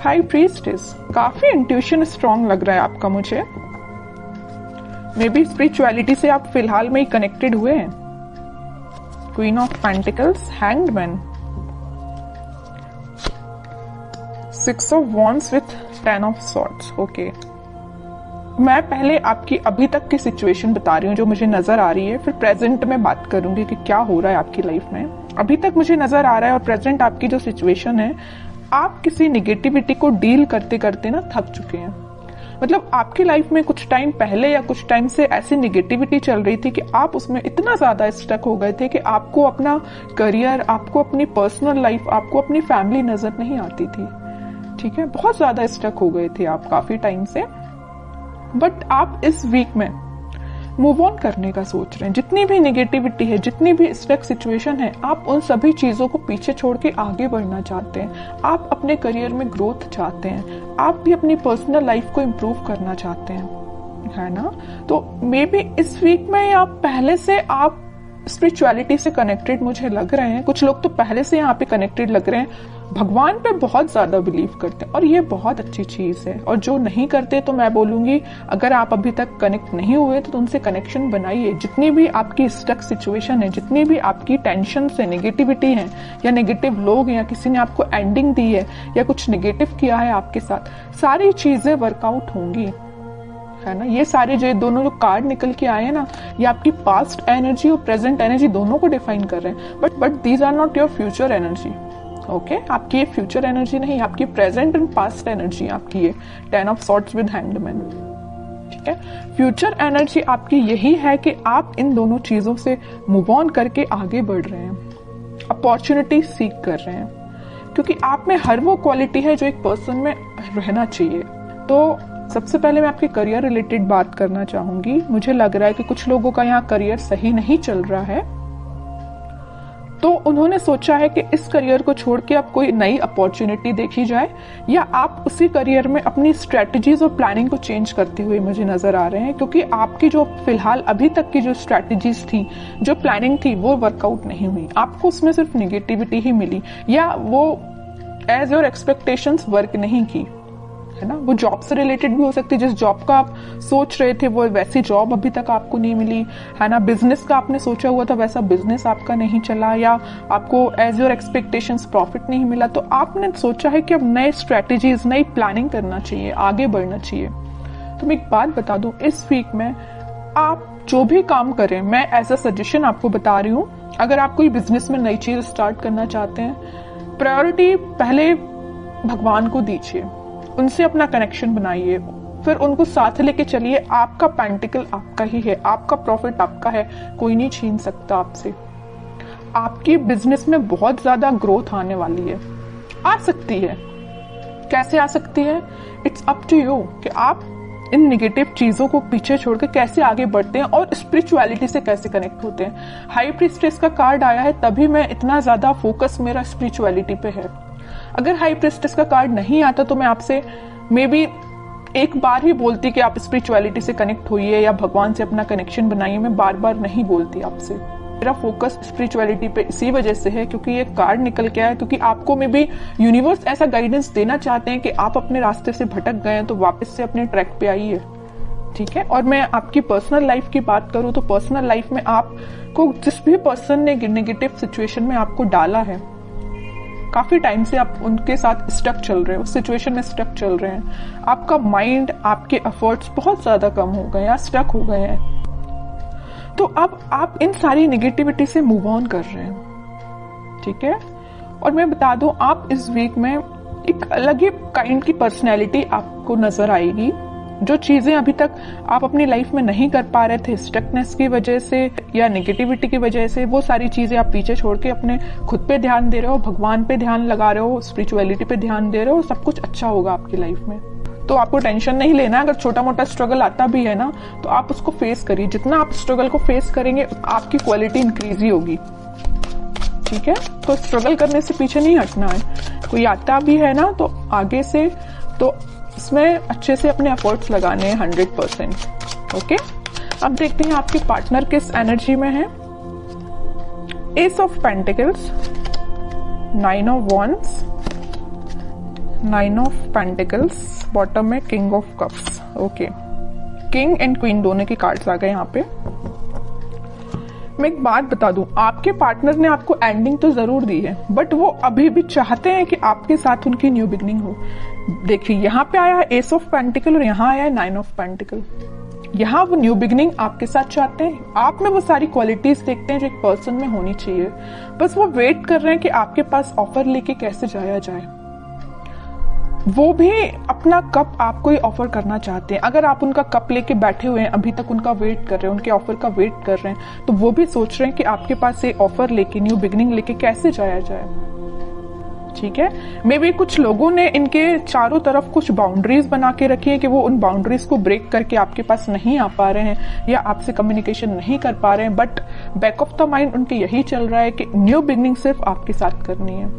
High priestess, काफी intuition strong लग रहा है आपका मुझे। मे बी स्पिरिचुअलिटी से आप फिलहाल में ही कनेक्टेड हुए हैं। Queen of pentacles, hanged man, 6 of wands with 10 of swords. Okay, मैं पहले आपकी अभी तक की सिचुएशन बता रही हूँ जो मुझे नजर आ रही है, फिर प्रेजेंट में बात करूंगी कि क्या हो रहा है आपकी लाइफ में। अभी तक मुझे नजर आ रहा है और प्रेजेंट आपकी जो सिचुएशन है, आप किसी निगेटिविटी को डील करते करते ना थक चुके हैं। मतलब आपकी लाइफ में कुछ टाइम पहले या कुछ टाइम से ऐसी निगेटिविटी चल रही थी कि आप उसमें इतना ज्यादा स्टक हो गए थे कि आपको अपना करियर, आपको अपनी पर्सनल लाइफ, आपको अपनी फैमिली नजर नहीं आती थी। ठीक है, बहुत ज्यादा स्टक हो गए थे आप काफी टाइम से। बट आप इस वीक में मूव ऑन करने का सोच रहे हैं। जितनी भी नेगेटिविटी है, जितनी भी स्टक सिचुएशन है, आप उन सभी चीजों को पीछे छोड़ के आगे बढ़ना चाहते हैं। आप अपने करियर में ग्रोथ चाहते हैं, आप भी अपनी पर्सनल लाइफ को इम्प्रूव करना चाहते हैं, है ना। तो मे बी इस वीक में आप पहले से आप स्पिरिचुअलिटी से कनेक्टेड मुझे लग रहे हैं। कुछ लोग तो पहले से यहाँ पे कनेक्टेड लग रहे हैं, भगवान पे बहुत ज्यादा बिलीव करते हैं और ये बहुत अच्छी चीज है। और जो नहीं करते तो मैं बोलूंगी, अगर आप अभी तक कनेक्ट नहीं हुए तो उनसे कनेक्शन बनाइए। जितनी भी आपकी स्टक सिचुएशन है, जितनी भी आपकी टेंशन से नेगेटिविटी है या नेगेटिव लोग हैं या किसी ने आपको एंडिंग दी है या कुछ नेगेटिव किया है आपके साथ, सारी चीजें वर्कआउट होंगी, है ना। ये सारे जो दोनों जो कार्ड निकल के आए हैं ना, ये आपकी पास्ट एनर्जी और प्रेजेंट एनर्जी दोनों को डिफाइन कर रहे हैं। But these are not your future energy. Okay, आपकी ये फ्यूचर एनर्जी नहीं, आपकी प्रेजेंट एंड पास्ट एनर्जी आपकी ये 10 of swords with hanged man. ठीक है, फ्यूचर एनर्जी आपकी यही है कि आप इन दोनों चीजों से मूव ऑन करके आगे बढ़ रहे हैं, अपॉर्चुनिटी सीख कर रहे हैं, क्योंकि आप में हर वो क्वालिटी है जो एक पर्सन में रहना चाहिए। तो सबसे पहले मैं आपके करियर रिलेटेड बात करना चाहूंगी। मुझे लग रहा है कि कुछ लोगों का यहाँ करियर सही नहीं चल रहा है, तो उन्होंने सोचा है कि इस करियर को छोड़ के अब कोई नई अपॉर्चुनिटी देखी जाए, या आप उसी करियर में अपनी स्ट्रेटजीज और प्लानिंग को चेंज करते हुए मुझे नजर आ रहे हैं। क्योंकि आपकी जो फिलहाल अभी तक की जो स्ट्रेटजीज थी, जो प्लानिंग थी, वो वर्कआउट नहीं हुई। आपको उसमें सिर्फ निगेटिविटी ही मिली, या वो एज योर एक्सपेक्टेशंस वर्क नहीं की, है ना। वो जॉब से रिलेटेड भी हो सकती है, जिस जॉब का आप सोच रहे थे वो वैसी जॉब अभी तक आपको नहीं मिली, है ना। बिजनेस का आपने सोचा हुआ था वैसा बिजनेस आपका नहीं चला, या आपको एज योर एक्सपेक्टेशंस प्रॉफिट नहीं मिला। तो आपने सोचा है कि अब नए स्ट्रेटेजीज, नई प्लानिंग करना चाहिए, आगे बढ़ना चाहिए। तो मैं एक बात बता दूं, इस वीक में आप जो भी काम करें, मैं एज अ सजेशन आपको बता रही हूँ, अगर आप कोई बिजनेस में नई चीज स्टार्ट करना चाहते हैं, प्रायोरिटी पहले भगवान को दीजिए, उनसे अपना कनेक्शन बनाइए, फिर उनको साथ लेके चलिए। आपका पेंटिकल आपका ही है, आपका प्रॉफिट आपका है, कोई नहीं छीन सकता आपसे। आपकी बिजनेस में बहुत ज्यादा ग्रोथ आने वाली है, आ सकती है। कैसे आ सकती है? इट्स अप टू यू कि आप इन निगेटिव चीजों को पीछे छोड़ के कैसे आगे बढ़ते हैं और स्पिरिचुअलिटी से कैसे कनेक्ट होते हैं। हाई प्रीस्टेस का कार्ड आया है, तभी मैं इतना ज्यादा फोकस मेरा स्पिरिचुअलिटी पे है। अगर हाई प्रीस्टेस का कार्ड नहीं आता तो मैं आपसे मे बी एक बार ही बोलती कि आप स्पिरिचुअलिटी से कनेक्ट होइए या भगवान से अपना कनेक्शन बनाइए। मैं बार बार नहीं बोलती आपसे। मेरा फोकस स्पिरिचुअलिटी पे इसी वजह से है क्योंकि ये कार्ड निकल के आया, क्योंकि आपको मे बी यूनिवर्स ऐसा गाइडेंस देना चाहते हैं कि आप अपने रास्ते से भटक गए हैं तो वापस से अपने ट्रैक पे आइए। ठीक है, और मैं आपकी पर्सनल लाइफ की बात करूं तो पर्सनल लाइफ में आपको जिस भी पर्सन ने नेगेटिव सिचुएशन में आपको डाला है, काफी टाइम से आप उनके साथ स्टक चल रहे हैं, उस सिचुएशन में स्टक चल रहे हैं। आपका माइंड, आपके एफर्ट्स बहुत ज्यादा कम हो गए या स्टक हो गए हैं। तो अब आप इन सारी नेगेटिविटी से मूव ऑन कर रहे हैं। ठीक है, और मैं बता दूं, आप इस वीक में एक अलग ही काइंड की पर्सनैलिटी आपको नजर आएगी। जो चीजें अभी तक आप अपनी लाइफ में नहीं कर पा रहे थे स्टकनेस की वजह से या नेगेटिविटी की वजह से, वो सारी चीजें आप पीछे छोड़ के अपने खुद पे ध्यान दे रहे हो, भगवान पे ध्यान लगा रहे हो, स्पिरिचुअलिटी पे ध्यान दे रहे हो, सब कुछ अच्छा होगा आपकी लाइफ में। तो आपको टेंशन नहीं लेना। अगर छोटा मोटा स्ट्रगल आता भी है ना, तो आप उसको फेस करिए। जितना आप स्ट्रगल को फेस करेंगे आपकी क्वालिटी इंक्रीज ही होगी। ठीक है, तो स्ट्रगल करने से पीछे नहीं हटना है। कोई आता भी है ना तो आगे से तो इसमें अच्छे से अपने एफर्ट्स लगाने हैं 100%। ओके, अब देखते हैं आपके पार्टनर किस एनर्जी में है। Ace of pentacles, 9 of wands, 9 of pentacles, bottom में king of cups. Okay, king and queen दोनों के कार्ड्स आ गए यहाँ पे। मैं एक बात बता दूं, आपके पार्टनर ने आपको एंडिंग तो जरूर दी है, बट वो अभी भी चाहते हैं कि आपके साथ उनकी न्यू बिगनिंग हो। देखिए यहाँ पे आया है एस ऑफ पेंटिकल और यहाँ आया है 9 ऑफ पेंटिकल। यहाँ वो न्यू बिगनिंग आपके साथ चाहते हैं, आप में वो सारी क्वालिटीज देखते हैं जो एक पर्सन में होनी चाहिए, बस वो वेट कर रहे हैं कि आपके पास ऑफर लेके कैसे जाया जाए। वो भी अपना कप आपको ही ऑफर करना चाहते हैं। अगर आप उनका कप लेके बैठे हुए हैं, अभी तक उनका वेट कर रहे हैं, उनके ऑफर का वेट कर रहे हैं, तो वो भी सोच रहे हैं कि आपके पास से ऑफर लेके, न्यू बिगनिंग लेके कैसे जाया जाए। ठीक है, मे बी कुछ लोगों ने इनके चारों तरफ कुछ बाउंड्रीज बना के रखी है कि वो उन बाउंड्रीज को ब्रेक करके आपके पास नहीं आ पा रहे हैं या आपसे कम्युनिकेशन नहीं कर पा रहे हैं, but back of the mind उनके यही चल रहा है कि न्यू बिगनिंग सिर्फ आपके साथ करनी है।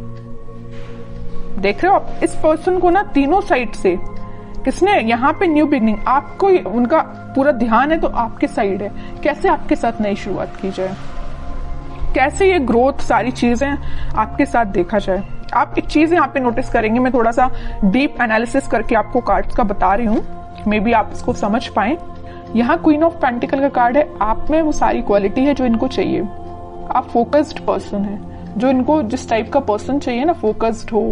देख रहे हो आप इस पर्सन को ना, तीनों साइड से किसने यहाँ पे न्यू बिगनिंग, आपको उनका पूरा ध्यान है तो आपके साइड है, कैसे आपके साथ नई शुरुआत की जाए, कैसे ये ग्रोथ सारी चीजें आपके साथ देखा जाए। आप एक चीज यहाँ पे नोटिस करेंगे, मैं थोड़ा सा डीप एनालिसिस करके आपको कार्ड्स का बता रही हूँ, मे बी आप इसको समझ पाए। यहाँ क्वीन ऑफ पेंटिकल का कार्ड है, आप में वो सारी क्वालिटी है जो इनको चाहिए। आप फोकस्ड पर्सन है, जो इनको जिस टाइप का पर्सन चाहिए ना, फोकस्ड हो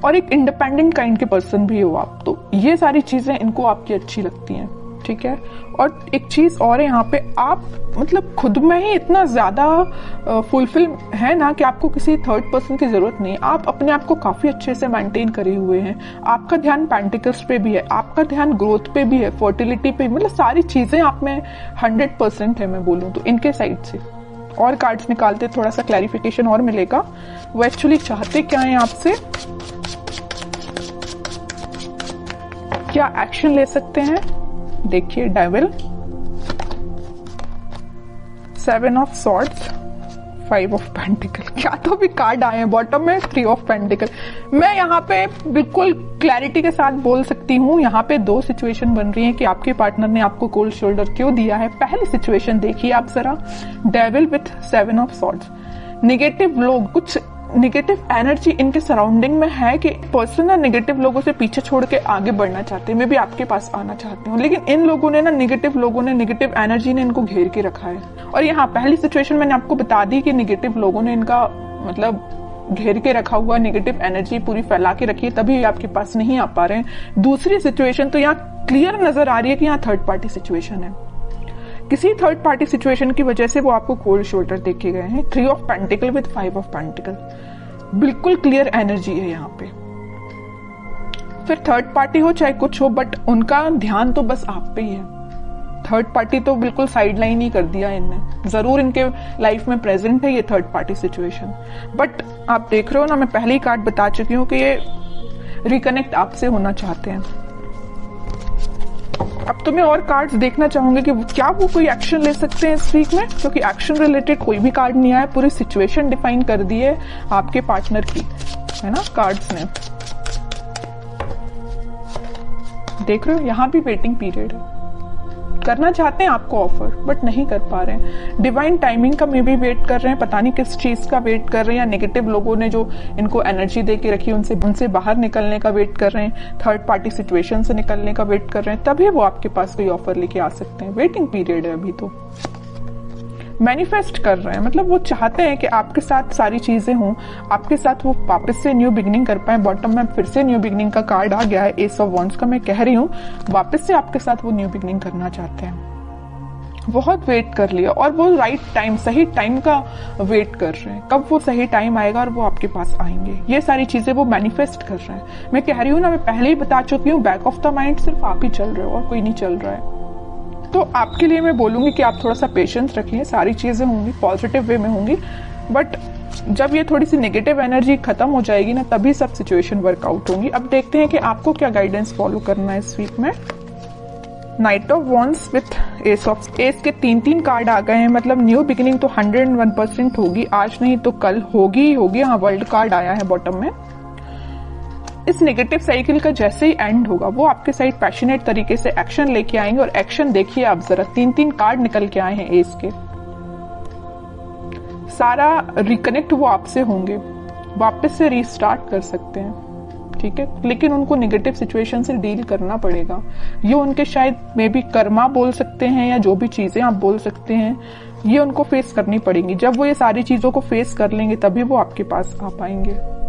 और एक इंडिपेंडेंट काइंड के पर्सन भी हो आप, तो ये सारी चीजें इनको आपकी अच्छी लगती हैं। ठीक है, और एक चीज और है यहाँ पे, आप मतलब खुद में ही इतना ज्यादा फुलफिल है ना कि आपको किसी थर्ड पर्सन की जरूरत नहीं। आप अपने आप को काफी अच्छे से मेंटेन करे हुए हैं, आपका ध्यान पेंटिकल्स पे भी है, आपका ध्यान ग्रोथ पे भी है, फर्टिलिटी पे, मतलब सारी चीजें आप में 100% है मैं बोलूँ तो इनके साइड से। और कार्ड्स निकालते थोड़ा सा क्लैरिफिकेशन और मिलेगा, वो एक्चुअली चाहते क्या है आपसे, क्या एक्शन ले सकते हैं। देखिए devil, 7 of swords, 5 of pentacle, क्या तो भी कार्ड आए हैं। बॉटम में 3 ऑफ पेंटिकल। मैं यहाँ पे बिल्कुल क्लैरिटी के साथ बोल सकती हूँ, यहाँ पे 2 सिचुएशन बन रही है कि आपके पार्टनर ने आपको कोल्ड शोल्डर क्यों दिया है। पहली सिचुएशन देखिए आप जरा, devil with 7 of swords. Negative लोग, कुछ निगेटिव एनर्जी इनके सराउंडिंग में है कि पर्सन ना निगेटिव लोगों से पीछे छोड़ के आगे बढ़ना चाहते हैं, मे भी आपके पास आना चाहते हो, लेकिन इन लोगों ने ना, निगेटिव लोगों ने, निगेटिव एनर्जी ने इनको घेर के रखा है। और यहाँ पहली सिचुएशन मैंने आपको बता दी कि निगेटिव लोगों ने इनका मतलब घेर के रखा हुआ, निगेटिव एनर्जी पूरी फैला के रखी है, तभी आपके पास नहीं आ पा रहे हैं। दूसरी सिचुएशन तो यहाँ क्लियर नजर आ रही है कि यहाँ थर्ड पार्टी सिचुएशन है, किसी थर्ड पार्टी सिचुएशन की वजह से वो आपको कोल्ड शोल्डर देख के गए हैं। 3 of pentacle with 5 of pentacle, बिल्कुल क्लियर एनर्जी है यहाँ पे। फिर थर्ड पार्टी हो चाहे कुछ हो, बट उनका ध्यान तो बस आप पे ही है। थर्ड पार्टी तो बिल्कुल साइड लाइन ही कर दिया इनने, जरूर इनके लाइफ में प्रेजेंट है ये थर्ड पार्टी सिचुएशन, बट आप देख रहे हो ना, मैं पहले ही कार्ड बता चुकी हूँ कि ये रिकनेक्ट आपसे होना चाहते हैं। अब तो मैं और कार्ड्स देखना चाहूंगी कि क्या वो कोई एक्शन ले सकते हैं इस वीक में, क्योंकि एक्शन रिलेटेड कोई भी कार्ड नहीं आया, पूरी सिचुएशन डिफाइन कर दी है आपके पार्टनर की, है ना कार्ड्स ने। देख रहे हो यहाँ भी वेटिंग पीरियड है, करना चाहते हैं आपको ऑफर बट नहीं कर पा रहे हैं। डिवाइन टाइमिंग का मे भी वेट कर रहे हैं, पता नहीं किस चीज का वेट कर रहे हैं, या नेगेटिव लोगों ने जो इनको एनर्जी दे के रखी उनसे बाहर निकलने का वेट कर रहे हैं, थर्ड पार्टी सिचुएशन से निकलने का वेट कर रहे हैं, तभी वो आपके पास कोई ऑफर लेके आ सकते हैं। वेटिंग पीरियड है अभी तो। मैनिफेस्ट कर रहे हैं, मतलब वो चाहते हैं कि आपके साथ सारी चीजें हों, आपके साथ वो वापस से न्यू बिगिनिंग कर पाए। बॉटम में फिर से न्यू बिगिनिंग का कार्ड आ गया है, एस ऑफ वॉन्ड्स का। मैं कह रही हूँ वापस से आपके साथ वो न्यू बिगिनिंग करना चाहते हैं। बहुत वेट कर लिया और वो राइट टाइम, सही टाइम का वेट कर रहे हैं, कब वो सही टाइम आएगा और वो आपके पास आएंगे। ये सारी चीजें वो मैनिफेस्ट कर रहे हैं। मैं कह रही हूँ ना, मैं पहले ही बता चुकी हूँ, बैक ऑफ द माइंड सिर्फ आप ही चल रहे हो और कोई नहीं चल रहा है। तो आपके लिए मैं बोलूंगी कि आप थोड़ा सा पेशेंस रखिए, सारी चीजें होंगी पॉजिटिव वे में होंगी, बट जब ये थोड़ी सी नेगेटिव एनर्जी खत्म हो जाएगी ना, तभी सब सिचुएशन वर्कआउट होंगी। अब देखते हैं कि आपको क्या गाइडेंस फॉलो करना है इस वीक में। Night of wands with S of, S के 3 कार्ड आ गए हैं, मतलब न्यू बिगिनिंग तो 101% होगी, आज नहीं तो कल होगी ही होगी। हाँ, वर्ल्ड कार्ड आया है बॉटम में। इस नेगेटिव साइकिल का जैसे ही एंड होगा, वो आपके साइड पैशनेट तरीके से एक्शन लेके आएंगे। और एक्शन देखिए आप जरा, 3 कार्ड निकल के आए हैं एस के। सारा रिकनेक्ट वो आपसे होंगे, वापस से रीस्टार्ट कर सकते हैं। ठीक है, लेकिन उनको नेगेटिव सिचुएशन से डील करना पड़ेगा। ये उनके शायद मे बी कर्मा बोल सकते हैं या जो भी चीजें आप बोल सकते हैं, ये उनको फेस करनी पड़ेंगी। जब वो ये सारी चीजों को फेस कर लेंगे तभी वो आपके पास आ पाएंगे।